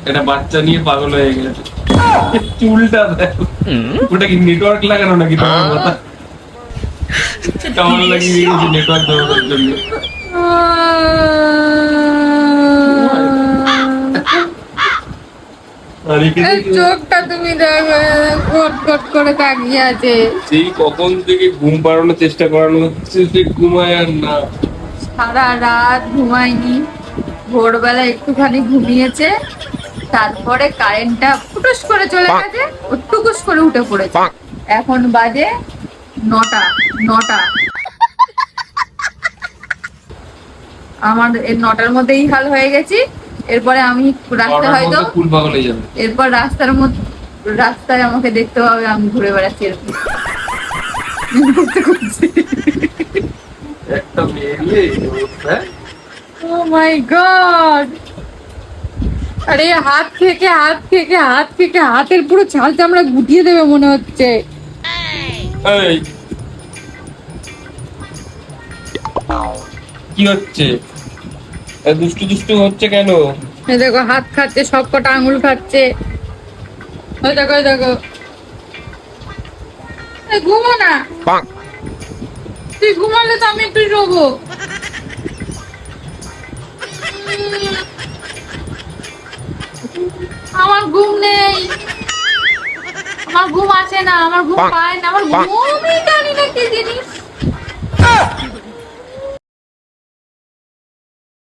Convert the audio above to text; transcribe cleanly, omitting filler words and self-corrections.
একটা বাচ্চা নিয়ে পাগল হয়ে গেছে। চুলটা দেখো, ওটা কি নেটওয়ার্ক লাগানো নাকি তোমার মাথা? কেমন লাগিয়ে দিয়েছে নেটওয়ার্ক দেওয়ার জন্য। চোখটা তুমি দেখো কট করে তাকিয়ে আছে। সেই কখন থেকে ঘুম পাড়ানোর চেষ্টা করানো হচ্ছে, সে ঘুমায় আর না। সারা রাত ঘুমায়নি, ভোরবেলা একটুখানি ঘুমিয়েছে, তারপরে কারেন্টটা ফুটুস করে চলে গেছে, ও টুকুস করে উঠে পড়েছে। এখন বাজে 9টা। আমার এই 9টার মধ্যেই হাল হয়ে গেছি। এরপরে আমি রাস্তায় হয়তো ফুল পাগল হয়ে যাবে। এরপর রাস্তায় আমাকে দেখতে হবে, আমি ঘুরে বেড়াচ্ছি এরকম। একটা মেয়ে ও মাই গড! আরে হাতের পুরো ছাল চামড়া গুটিয়ে দেবে মনে হচ্ছে। এই কি হচ্ছে? দুষ্টু দুষ্টু হচ্ছে কেন? এই দেখো হাত খাচ্ছে, সব কটা আঙুল খাচ্ছে। ওই দেখো এই ঘুমো না, তুই ঘুমালে তো আমি একটু শোবো। আমার ঘুম নেই, আমার ঘুম আসে না, আমার ঘুম পায় না, আমার ঘুমই জানি না কি জিনিস।